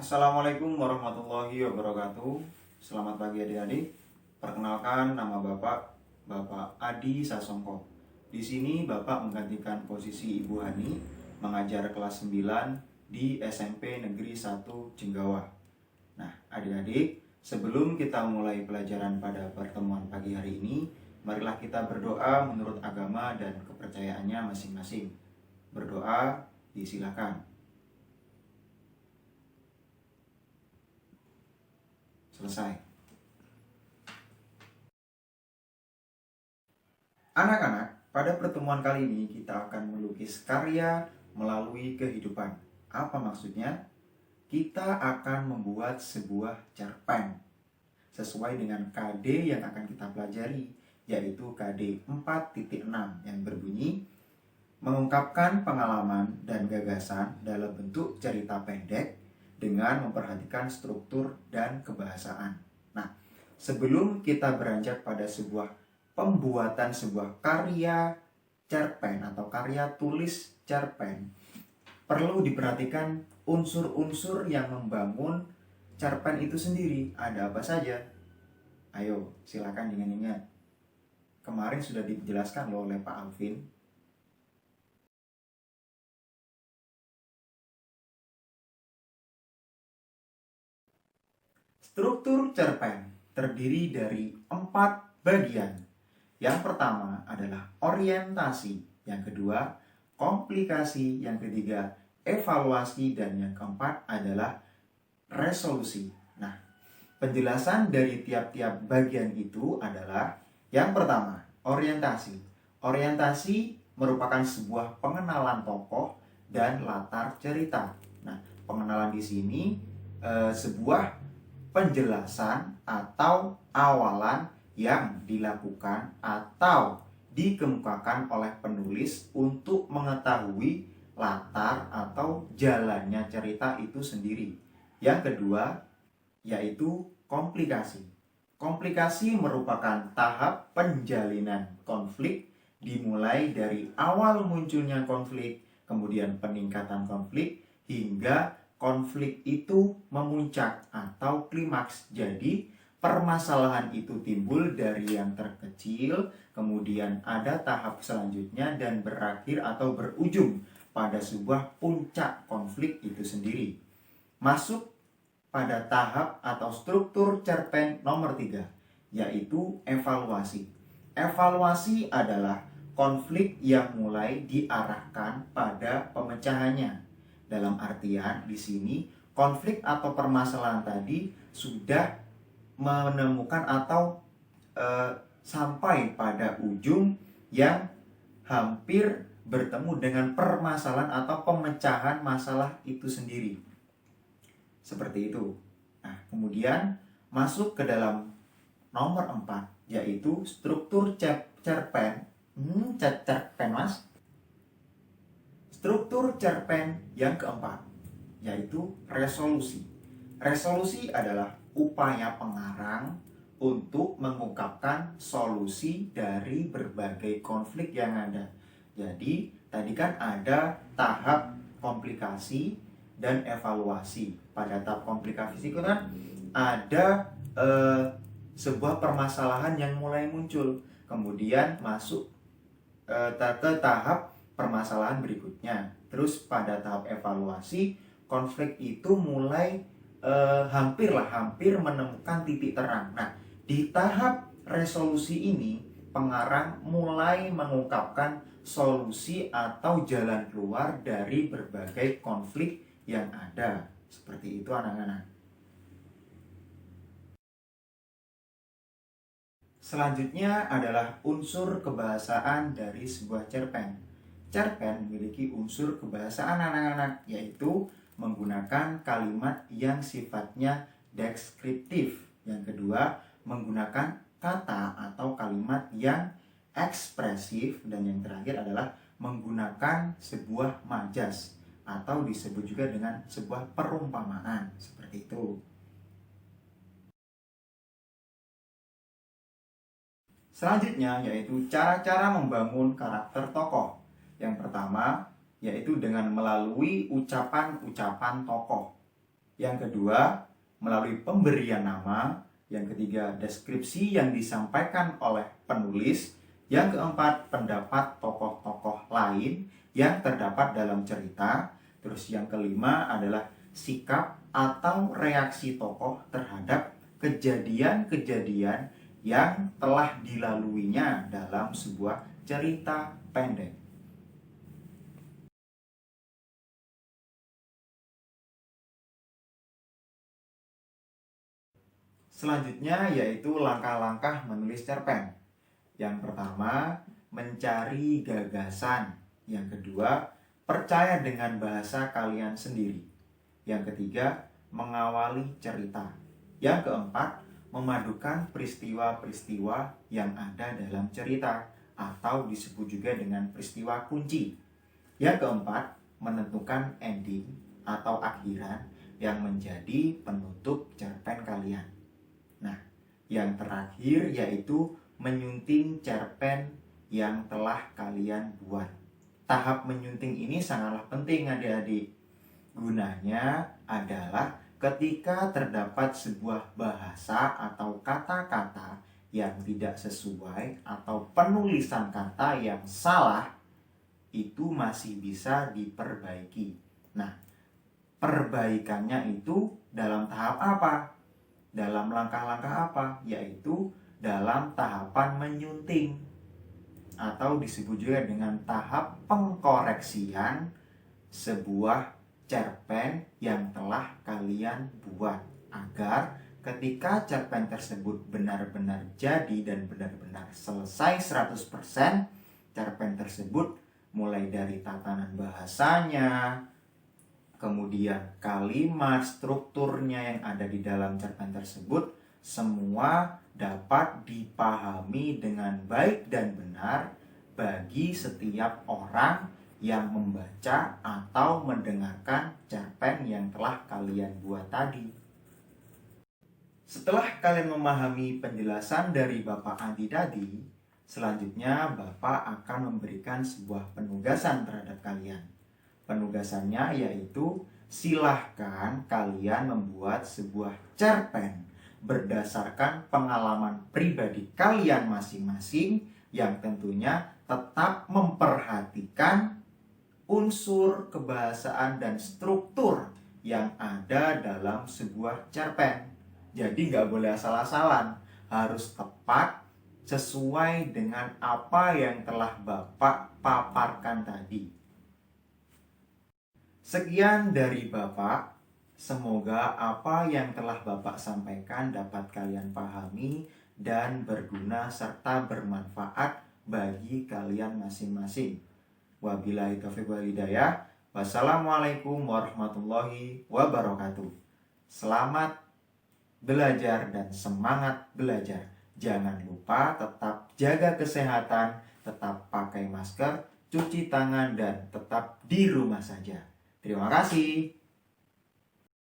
Assalamualaikum warahmatullahi wabarakatuh. Selamat pagi adik-adik. Perkenalkan, nama Bapak Adi Sasongko. Di sini Bapak menggantikan posisi Ibu Hani mengajar kelas 9 di SMP Negeri 1 Jenggawa. Nah, adik-adik, sebelum kita mulai pelajaran pada pertemuan pagi hari ini, marilah kita berdoa menurut agama dan kepercayaannya masing-masing. Berdoa, disilakan. Selesai. Anak-anak, pada pertemuan kali ini kita akan melukis karya melalui kehidupan. Apa maksudnya? Kita akan membuat sebuah cerpen sesuai dengan KD yang akan kita pelajari, yaitu KD 4.6 yang berbunyi mengungkapkan pengalaman dan gagasan dalam bentuk cerita pendek dengan memperhatikan struktur dan kebahasaan. Nah, sebelum kita beranjak pada pembuatan sebuah karya cerpen atau karya tulis cerpen, perlu diperhatikan unsur-unsur yang membangun cerpen itu sendiri. Ada apa saja? Ayo, silakan diingat-ingat. Kemarin sudah dijelaskan loh oleh Pak Alvin. Struktur cerpen terdiri dari 4 bagian. Yang pertama adalah orientasi, yang kedua komplikasi, yang ketiga evaluasi, dan yang keempat adalah resolusi. Nah, penjelasan dari tiap-tiap bagian itu adalah yang pertama, orientasi. Orientasi merupakan sebuah pengenalan tokoh dan latar cerita. Nah, pengenalan di sini sebuah penjelasan atau awalan yang dilakukan atau dikemukakan oleh penulis untuk mengetahui latar atau jalannya cerita itu sendiri. Yang kedua yaitu komplikasi. Komplikasi merupakan tahap penjalinan konflik dimulai dari awal munculnya konflik, kemudian peningkatan konflik hingga konflik itu memuncak atau klimaks. Jadi permasalahan itu timbul dari yang terkecil, kemudian ada tahap selanjutnya dan berakhir atau berujung pada sebuah puncak konflik itu sendiri. Masuk pada tahap atau struktur cerpen nomor 3, yaitu evaluasi. Evaluasi adalah konflik yang mulai diarahkan pada pemecahannya. Dalam artian di sini konflik atau permasalahan tadi sudah menemukan atau sampai pada ujung yang hampir bertemu dengan permasalahan atau pemecahan masalah itu sendiri. Seperti itu. Nah, kemudian masuk ke dalam nomor 4, yaitu struktur cerpen. Cerpen, Mas. Struktur cerpen yang keempat, yaitu resolusi. Resolusi adalah upaya pengarang untuk mengungkapkan solusi dari berbagai konflik yang ada. Jadi, tadi kan ada tahap komplikasi dan evaluasi. Pada tahap komplikasi itu kan ada sebuah permasalahan yang mulai muncul. Kemudian masuk ke tahap permasalahan berikutnya. Terus pada tahap evaluasi, konflik itu mulai hampir menemukan titik terang. Nah, di tahap resolusi ini, pengarang mulai mengungkapkan solusi atau jalan keluar dari berbagai konflik yang ada. Seperti itu anak-anak. Selanjutnya adalah unsur kebahasaan dari sebuah cerpen. Cerpen memiliki unsur kebahasaan anak-anak, yaitu menggunakan kalimat yang sifatnya deskriptif. Yang kedua, menggunakan kata atau kalimat yang ekspresif. Dan yang terakhir adalah menggunakan sebuah majas atau disebut juga dengan sebuah perumpamaan. Seperti itu. Selanjutnya yaitu cara-cara membangun karakter tokoh. Yang pertama yaitu dengan melalui ucapan-ucapan tokoh. Yang kedua, melalui pemberian nama. Yang ketiga, deskripsi yang disampaikan oleh penulis. Yang keempat, pendapat tokoh-tokoh lain yang terdapat dalam cerita. Terus yang kelima adalah sikap atau reaksi tokoh terhadap kejadian-kejadian yang telah dilaluinya dalam sebuah cerita pendek. Selanjutnya yaitu langkah-langkah menulis cerpen. Yang pertama, mencari gagasan. Yang kedua, percaya dengan bahasa kalian sendiri. Yang ketiga, mengawali cerita. Yang keempat, memadukan peristiwa-peristiwa yang ada dalam cerita atau disebut juga dengan peristiwa kunci. Yang keempat, menentukan ending atau akhiran yang menjadi penutup cerpen kalian. Nah, yang terakhir yaitu menyunting cerpen yang telah kalian buat. Tahap menyunting ini sangatlah penting adik-adik. Gunanya adalah ketika terdapat sebuah bahasa atau kata-kata yang tidak sesuai atau penulisan kata yang salah, itu masih bisa diperbaiki. Nah, perbaikannya itu dalam tahap apa? Dalam langkah-langkah apa? Yaitu dalam tahapan menyunting atau disebut juga dengan tahap pengkoreksian sebuah cerpen yang telah kalian buat, agar ketika cerpen tersebut benar-benar jadi dan benar-benar selesai 100%, cerpen tersebut mulai dari tatanan bahasanya, kemudian kalimat, strukturnya yang ada di dalam cerpen tersebut, semua dapat dipahami dengan baik dan benar bagi setiap orang yang membaca atau mendengarkan cerpen yang telah kalian buat tadi. Setelah kalian memahami penjelasan dari Bapak Andi tadi, selanjutnya Bapak akan memberikan sebuah penugasan terhadap kalian. Penugasannya yaitu silahkan kalian membuat sebuah cerpen berdasarkan pengalaman pribadi kalian masing-masing yang tentunya tetap memperhatikan unsur kebahasaan dan struktur yang ada dalam sebuah cerpen. Jadi nggak boleh asal-asalan, harus tepat sesuai dengan apa yang telah Bapak paparkan tadi. Sekian dari Bapak, semoga apa yang telah Bapak sampaikan dapat kalian pahami dan berguna serta bermanfaat bagi kalian masing-masing. Wabillahi taufiq wal hidayah. Wassalamualaikum warahmatullahi wabarakatuh. Selamat belajar dan semangat belajar. Jangan lupa tetap jaga kesehatan, tetap pakai masker, cuci tangan, dan tetap di rumah saja. Terima kasih.